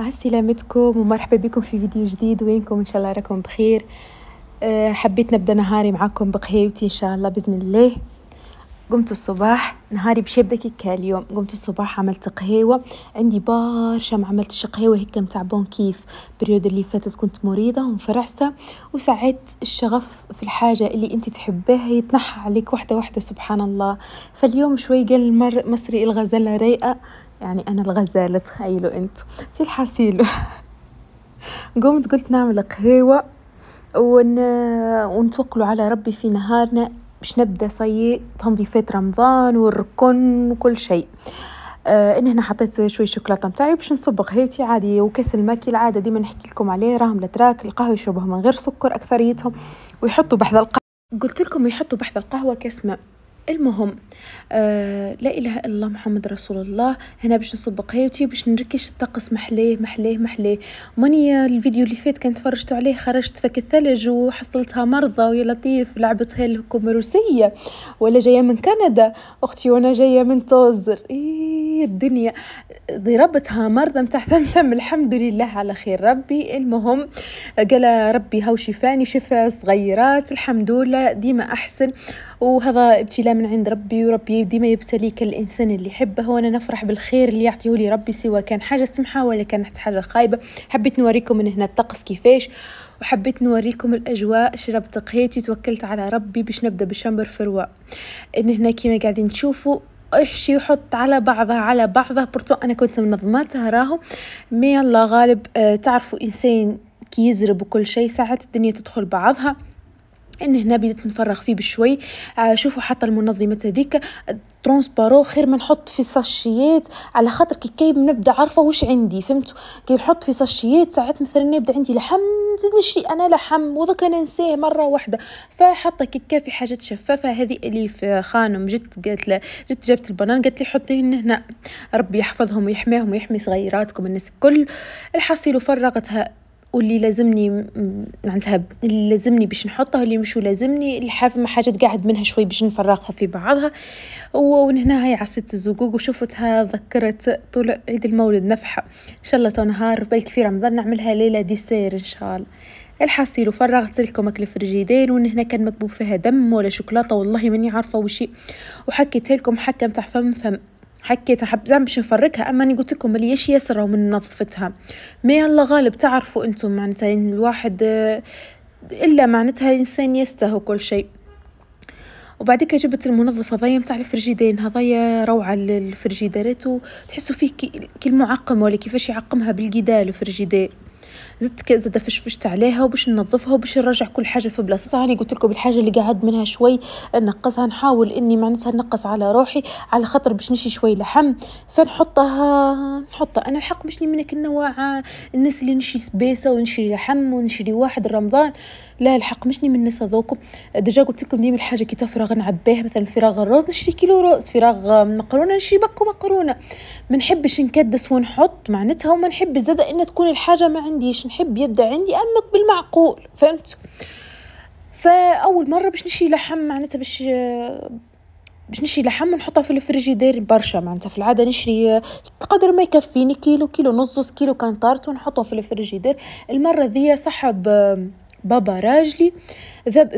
سلامتكم ومرحبا بكم في فيديو جديد. وينكم؟ إن شاء الله راكم بخير. حبيت نبدأ نهاري معاكم بقهيوتي إن شاء الله بإذن الله. قمت الصباح نهاري باش يبدا كيكا. اليوم قمت الصباح عملت قهيوة، عندي برشا ما عملتش قهيوة هيك متعبون كيف بريود اللي فاتت كنت مريضة ومفرعسة، وساعات الشغف في الحاجة اللي انت تحبها يتنحى عليك واحدة واحدة سبحان الله. فاليوم شوي قال المصري الغزالة رايقة، يعني أنا الغزالة تخيلوا انت تي الحاسيلو. قمت قلت نعمل قهيوة ونتوكلوا على ربي في نهارنا باش نبدا صيي تنظيفات رمضان والركن وكل شيء. ان هنا حطيت شوي شوكولاته متاعي باش نصب قهوتي عادي، وكاس الماء العاده ديما نحكي لكم عليه راهم الاتراك القهوه يشربوها من غير سكر اكثريتهم، ويحطوا بحذا القهوه، قلت لكم يحطوا بحذا القهوه كاس ماء. المهم لا اله الا الله محمد رسول الله. هنا باش نصب قهوتي باش نركش الطقس محليه محليه محليه. ماني الفيديو اللي فات كنت فرجتوا عليه خرجت فك الثلج وحصلتها مرضى ويا لطيف لعبتها لكم روسيه ولا جايه من كندا اختي وانا جايه من توزر. الدنيا ضربتها مرضى متاع ثم الحمد لله على خير ربي. المهم قال ربي هاو شفاني شفاء صغيرات الحمد لله ديما احسن، وهذا ابتلاء من عند ربي، وربي ديما يبتليك الانسان اللي يحبه، وانا نفرح بالخير اللي يعطيه لي ربي سواء كان حاجه سمحه ولا كانت حاجه خايبه. حبيت نوريكم من هنا الطقس كيفاش، وحبيت نوريكم الاجواء. شربت قهيتي توكلت على ربي باش نبدا بشمبر فرواء. ان هنا كيما قاعدين تشوفوا احشي وحط على بعضها برتو انا كنت منظماتها راهو مي الله غالب. تعرفوا انسان كي يزرب وكل شيء ساعات الدنيا تدخل بعضها. ان هنا بديت نفرغ فيه بشوي. شوفوا حتى المنظمات هذيك ترونسبارو خير ما نحط في ساشيات، على خاطر كي نبدا عارفه واش عندي فهمتوا. كي نحط في ساشيات ساعات مثلا يبدا عندي لحم نزيد نشري انا لحم وذاك ننساه مره واحده، فحاطه كيكا في حاجات شفافه. هذه اللي في خانم جبت البنان قالت لي حطيه هنا ربي يحفظهم ويحميهم ويحمي صغيراتكم الناس الكل. الحصيل وفرغتها، واللي لازمني معناتها اللي لازمني باش نحطها واللي مش لازمني اللي ما حاجات قاعد منها شوي باش نفرغها في بعضها. ومن هنا هاي عصيت الزقوق وشوفتها ذكرت طول عيد المولد نفحه ان شاء الله نهار بالك في رمضان نعملها ليله ديسير ان شاء الله. الحصيل وفرغت لكم اكل فريجيدير، وان هنا كان مكبوب فيها دم ولا شوكولاته والله ماني عارفه وشي، وحكيت لكم حكه متاع فم حكيت زعما باش نفركها، اما اني قلت لكم مليش يسرى من نظفتها مي الله غالب. تعرفوا انتم معناتها الواحد الا معناتها انسان يستهو كل شيء. وبعدك جبت المنظف هذايا متاع الفريجيدين هذايا روعه الفريجيدارات، وتحسوا فيه كي المعقم ولا كيفاش يعقمها بالقدال الفريجيدير. زدت فشفشت عليها وباش ننظفها وباش نرجع كل حاجه في بلاصتها. انا قلت لكم الحاجه اللي قاعد منها شوي نقصها، نحاول اني معناتها نقص على روحي على خاطر باش نشي شوي لحم فنحطها. انا الحق مش من النوع الناس اللي نشي سبيسه ونشري لحم ونشري واحد رمضان، لا الحق مشني من الناس هذوكم. ديجا قلت لكم ديما الحاجه كي تفرغ نعباه، مثلا فراغ الرز نشري كيلو رز، فراغ مقرونه نشري باكو مقرونه. ما نحبش نكدس ونحط معناتها، وما نحب زاده ان تكون الحاجه ما عنديش، نحب يبدا عندي امك بالمعقول فهمت. فاول مره باش نشري لحم معناتها باش نشري لحم ونحطها في الفريجيدير برشا، معناتها في العاده نشري قدر ما يكفيني كيلو نص كيلو كان طارت ونحطهم في الفريجيدير. المره ذي صاحب بابا راجلي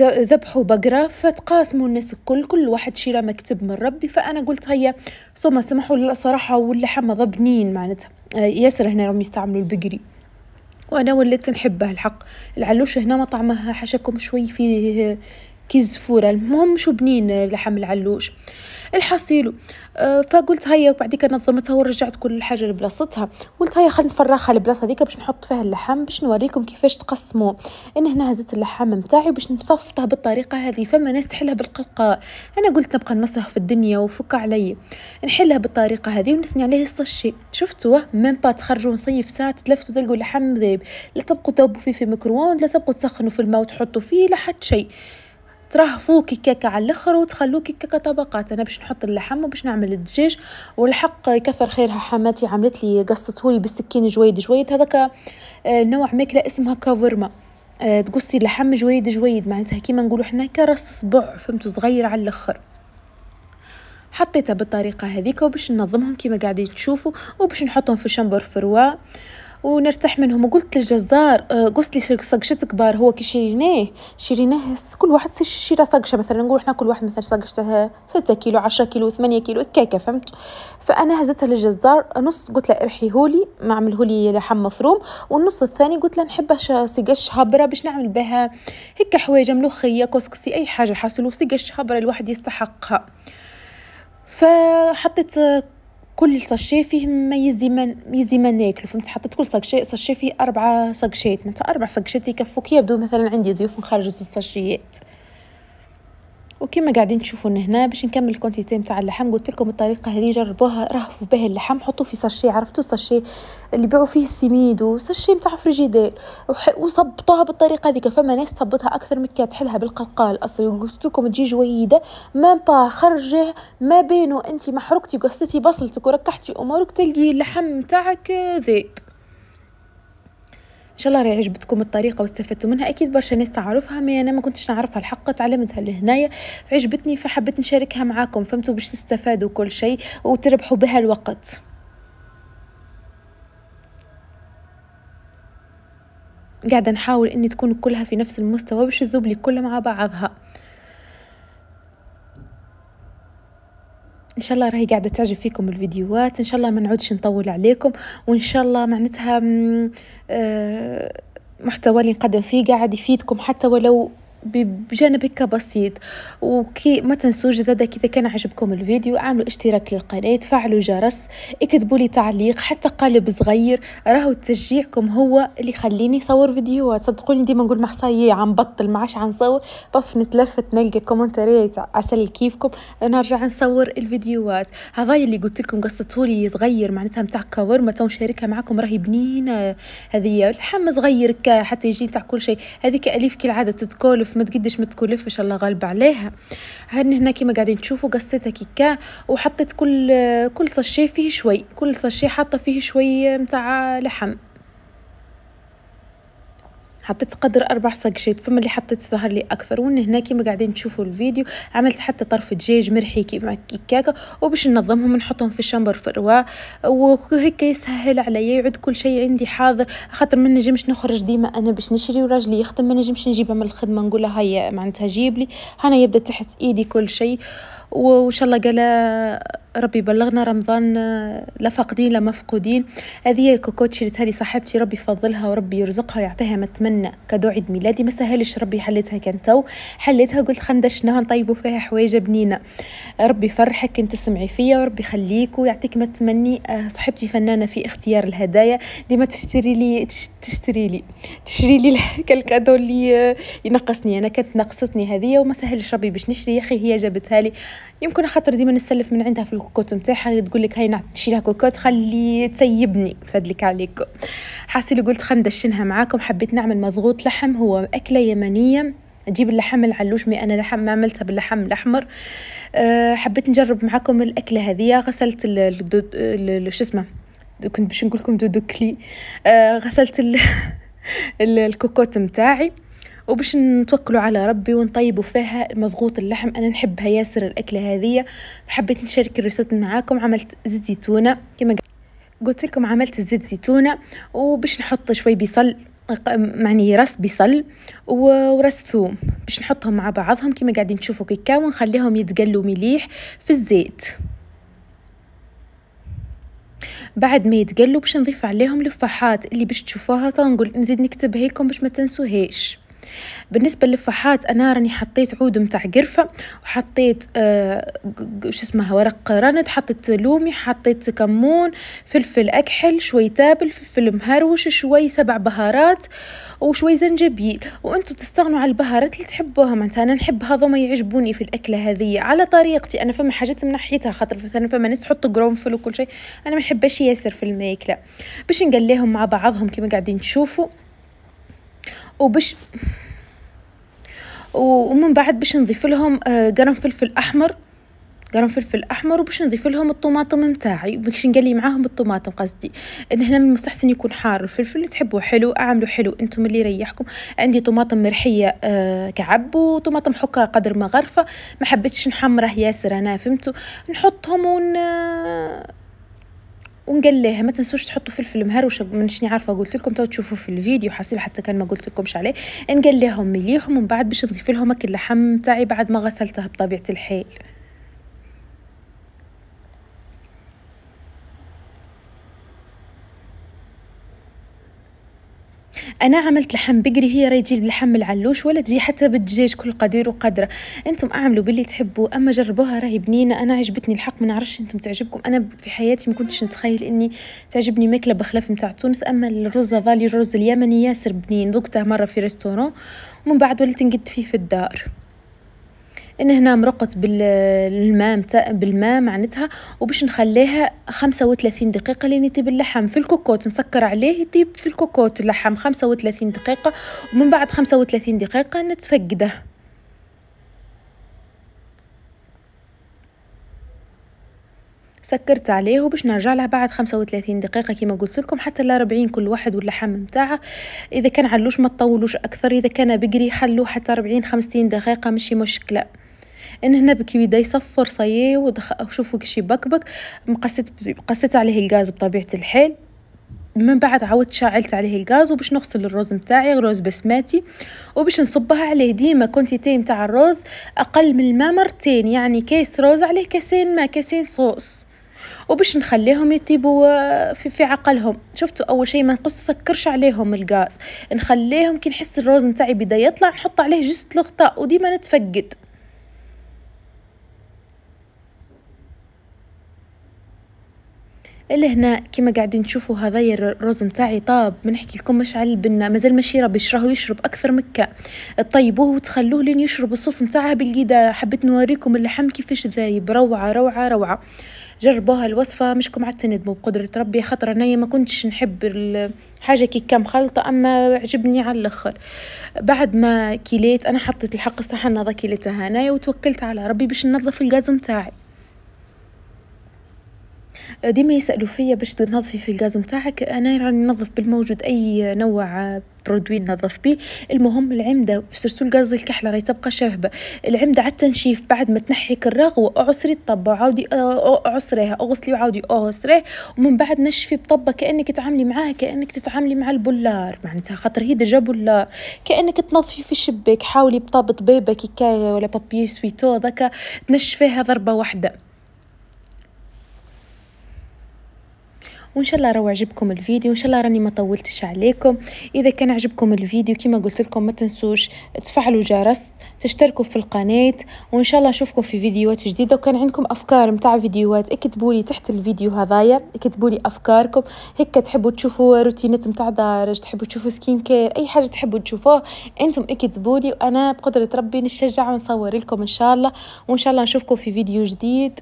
ذبحوا بقرة فتقاسموا الناس كل واحد شيرا مكتب من ربي. فأنا قلت هيا صوما سمحوا صراحة واللحم ضبنين معناتها ياسر هنا راهم يستعملوا البقري، وأنا وليت نحبها الحق. العلوش هنا مطعمها حشاكم شوي فيه كيز فورة، المهم شو بنين لحم العلوش الحصيلو. فقلت هيا وبعديك نظمتها ورجعت كل حاجه لبلاصتها. قلت هيا خلينا نفرغها البلاصه هذيك باش نحط فيها اللحم باش نوريكم كيفاش تقسموا. ان هنا هزت اللحم نتاعي باش نصفتها بالطريقه هذه. فما ناس تحلها بالقلقال، انا قلت نبقى نمسح في الدنيا وفك علي نحلها بالطريقه هذه ونثني عليه السشي. شفتوا ميم با تخرجوا نصيف ساعه تلفتوا تلقوا اللحم ذايب، لا تبقوا تذوبوا فيه في ميكرووند، لا تبقوا تسخنوا في الماء وتحطوا فيه لا حد شيء، ترهفوه كيكه على الاخر وتخلوه كيكه طبقات. انا باش نحط اللحم وباش نعمل الدجاج، والحق يكثر خيرها حماتي عملت لي قصتهولي بالسكين جويد هذاك نوع ماكله اسمها كافورما. تقصي اللحم جويد معناتها كيما نقولوا حنا كراس صبع فهمتوا صغير على الاخر. حطيتها بالطريقه هذيك وباش ننظمهم كيما قاعدين تشوفوا وباش نحطهم في شامبر فرواء. ونرتاح منهم. وقلت للجزار قص لي صقشة كبار، هو كي شريناه كل واحد شرا صقشة، مثلا نقول احنا كل واحد مثلا صقشته 6 كيلو 10 كيلو 8 كيلو هكاكا، فهمت؟ فانا هزتها للجزار نص، قلت له ارحيهولي ما اعملهولي لحم مفروم، والنص الثاني قلت له نحبها صقش هبره باش نعمل بها هيك حوايج ملوخيه كسكسي اي حاجه حاسلو صقش هبره الواحد يستحقها. فحطيت كل صاشي فيه ما يزي ما ناكلو، فهمت؟ حطيت كل صاشي فيه 4 صقشات، مثلا 4 صقشات يكفوك. يبدو مثلا عندي ضيوف نخرج 2 صاشيات. وكما قاعدين تشوفون هنا باش نكمل الكونتيتي نتاع اللحم، قلت لكم الطريقه هذه جربوها، رهفوا به اللحم، حطوا في صاشي، عرفتوا الصاشي اللي يبيعوا فيه السميدو، صاشي نتاع فريجيدير، وصبطوها بالطريقه هذيك. فما ناس تصبطها اكثر من كي تحلها بالقلقال الاصلي، قلت لكم تجي جويده ما با خرجه ما بينه انت محروقتي وقصتي بصلتك وركحتي امورك تلقي اللحم نتاعك ذيب. ان شاء الله راهي عجبتكم الطريقه واستفدتوا منها. اكيد برشا ناس تعرفها مي انا ما كنتش نعرفها الحق، تعلمتها لهنايا فعجبتني فحبيت نشاركها معاكم، فهمتوا؟ باش تستفادوا كل شيء وتربحوا بها الوقت. قاعده نحاول اني تكون كلها في نفس المستوى باش تذوب لي كلها مع بعضها. ان شاء الله راهي قاعده تعجب فيكم الفيديوهات، ان شاء الله ما نعودش نطول عليكم، وان شاء الله معناتها محتوى اللي نقدم فيه قاعد يفيدكم حتى ولو بجانب هيك بسيط. وكي ما تنسوش زادا كذا كان عجبكم الفيديو اعملوا اشتراك للقناه، فعلوا جرس، اكتبوا لي تعليق حتى قالب صغير، راهو تشجيعكم هو اللي يخليني نصور فيديوهات. صدقوني ديما نقول محصاية عم بطل ما عادش نصور، بف نتلفت نلقى كومنتاريات عسل كيفكم نرجع نصور الفيديوهات. هذا اللي قلت لكم قصتولي صغير معناتها نتاع كاورما تو نشاركها معكم، راهي بنينه هذه لحم صغير حتى يجي تاع كل شيء. هذيك اليف كالعاده تتكولف ما تقدش ما تكولفش الله غالب عليها. هنا كيما قاعدين تشوفوا قصيتها كيكا، وحطيت كل صاشي فيه شوي، كل صاشي حاطه فيه شوي متاع لحم. حطيت قدر 4 صقشات، فما اللي حطيت ظهر لي اكثر. وان هنا كيما قاعدين تشوفوا الفيديو عملت حتى طرف دجاج مرحي كيما كيكاكا، وباش ننظمهم نحطهم في الشمبر في الرواء، وهيك يسهل عليا يعود كل شيء عندي حاضر، خاطر ما نجمش نخرج ديما انا باش نشري وراجلي يخدم، ما نجمش نجيبها من الخدمه نقول لها هيا معناتها جيب لي، هنا يبدا تحت ايدي كل شيء. وان شاء الله قال ربي بلغنا رمضان لا فاقدين لا مفقودين. هذه الكوكوت شريتها لي صاحبتي، ربي يفضلها وربي يرزقها ويعطيها ما اتمنى كادو عيد ميلادي، ما سهلش ربي حليتها كان تو حليتها قلت خندشناها نطيبوا فيها حوايج بنينه. ربي يفرحك انت تسمعي فيا وربي يخليك ويعطيك ما تمني. صاحبتي فنانه في اختيار الهدايا، ديما تشتري لي الكادو اللي ينقصني، انا كانت نقصتني هذه وما سهلش ربي باش نشري، يا اخي هي جابتها لي، يمكن خاطر ديما نسلف من عندها في الكوكوت نتاعها، تقول لك هاي نعطيش لها كوكوت خلي تسيبني فدلك عليكم. حاسه قلت خندشنها معاكم، حبيت نعمل مضغوط لحم، هو اكله يمنيه نجيب اللحم العلوش، مي انا لحم ما عملتها باللحم الاحمر. حبيت نجرب معاكم الاكله هذه. غسلت شو اسمه، كنت باش نقول لكم دودوكلي، غسلت الكوكوت نتاعي، وباش نتوكلوا على ربي ونطيبوا فيها مضغوط اللحم. انا نحبها ياسر الاكله هذه، حبيت نشارك الريسيبت معاكم. عملت زيت زيتونه كما قلت لكم، عملت زيت زيتونه وباش نحط شوي بصل، معني راس بصل وراس ثوم باش نحطهم مع بعضهم كما قاعدين تشوفوا كيكا، ونخليهم يتقلوا مليح في الزيت. بعد ما يتقلوا باش نضيف عليهم لفاحات اللي باش تشوفوها، نقول نزيد نكتبها لكم باش ما تنسوهاش. بالنسبه للفاحات انا راني حطيت عود متاع قرفه، وحطيت شو اسمها ورق رند، حطيت لومي، حطيت كمون، فلفل اكحل، شوي تابل، فلفل مهروش، شوي 7 بهارات، وشوي زنجبيل. وانتم تستغنوا على البهارات اللي تحبوها، معناتها انا نحب هذوما يعجبوني في الاكله هذه على طريقتي انا. فما حاجات من ناحيتها، خاطر مثلا فما ناس تحط قرنفل وكل شيء، انا ما نحبش ياسر في الماكله. باش نقليهم مع بعضهم كما قاعدين تشوفوا، ومن بعد باش نضيف لهم قرن فلفل احمر، وباش نضيف لهم الطماطم نتاعي، باش نقلي معاهم الطماطم. قصدي ان هنا من المستحسن يكون حار الفلفل، اللي تحبوه حلو اعملوا حلو انتم اللي يريحكم. عندي طماطم مرحيه كعب، وطماطم حكه قدر ما غرفه، ما حبيتش نحمره ياسر انا، فهمتوا؟ نحطهم ونقليها. ما تنسوش تحطوا فلفل مهروش، منشني عارفه قلت لكم تو تشوفوا في الفيديو حصيل حتى كان ما قلت لكمش عليه. نقليهم مليحهم ومن بعد باش نضيف لهم هاك اللحم تاعي بعد ما غسلته بطبيعه الحال. انا عملت لحم بقري، هي راهي تجي بلحم العلوش ولا تجي حتى بالدجاج، كل قدير وقدره. انتم اعملوا باللي تحبوا، اما جربوها راهي بنينه. انا عجبتني الحق، ما نعرفش انتم تعجبكم. انا في حياتي ما كنتش نتخيل اني تعجبني ماكله بخلاف نتاع تونس. اما الرز هذالي الرز اليمني ياسر بنين، ذقته مره في ريستورون ومن بعد وليت نقد فيه في الدار. ان هنا مرقت بالماء معناتها، وباش نخليها 35 دقيقه لين يطيب اللحم في الكوكوت. نسكر عليه يطيب في الكوكوت اللحم 35 دقيقه، ومن بعد 35 دقيقه نتفقده. سكرت عليه وباش نرجع له بعد 35 دقيقه كما قلت لكم، حتى لا 40 كل واحد واللحم نتاعه. اذا كان علوش ما تطولوش اكثر، اذا كان بقري خلوه حتى 40 50 دقيقه ماشي مشكله. ان هنا بكي بدا يصفر صايي وشوفوا كشي بكبك. قصيت عليه الغاز بطبيعه الحال. من بعد عاودت شعلت عليه الغاز وباش نغسل الرز متاعي، رز بسماتي، وباش نصبها عليه. ديما كونتيتي متاع الرز اقل من الماء مرتين، يعني كيس رز عليه كاسين ماء كاسين صوص، وباش نخليهم يطيبوا في عقلهم. شفتوا اول شيء ما نسكرش عليهم الغاز، نخليهم كي نحس الرز نتاعي بدا يطلع نحط عليه جست الغطاء وديما نتفقد. اللي هنا كما قاعدين تشوفوا هذايا الرز نتاعي طاب، ما نحكي لكم مش على البنه، مازال ماشي ربيش، راهو يشرب اكثر مكه. طيبوه وتخلوه لين يشرب الصوص نتاعها بالقيده. حبيت نوريكم اللحم كيفاش ذايب، روعه روعه روعه. جربوها الوصفه مشكم عاد تندموا بقدره ربي، خاطر انايا ما كنتش نحب الحاجه كي كم خلطه، اما عجبني على الاخر. بعد ما كيليت انا حطيت الحق الصحن هذا كيليتها هنايا وتوكلت على ربي باش ننظف الغاز نتاعي. ديما يسألوا فيا باش تنظفي في الغاز نتاعك، انا راني ننظف بالموجود، اي نوع برودوي ننظف به. المهم العمده سرتو الغاز الكحله راهي تبقى شابه. العمده على التنشيف بعد ما تنحيك الرغوه اعصري الطبه وعاودي اعصريها، اغسلي وعاودي اعصريه، ومن بعد نشفي بطبه كانك تعاملي معاها كانك تتعاملي مع البولار معناتها، خاطر هي ديجا بولار كانك تنظفي في الشباك. حاولي بطابه بيبه كيكايه ولا بابي سويتو ذاك تنشفيها ضربه واحده. وان شاء الله راهو عجبكم الفيديو، وان شاء الله راني ما طولتش عليكم. اذا كان عجبكم الفيديو كما قلت لكم ما تنسوش تفعلوا جرس، تشتركوا في القناه، وان شاء الله اشوفكم في فيديوهات جديده. وكان عندكم افكار متاع فيديوهات اكتبوا لي تحت الفيديو هذايا، اكتبوا لي افكاركم. هيك تحبوا تشوفوا روتينات متاع دار، تحبوا تشوفوا سكين كير، اي حاجه تحبوا تشوفوها انتم اكتبوا لي، وانا بقدره ربي نشجع ونصور لكم ان شاء الله. وان شاء الله نشوفكم في فيديو جديد.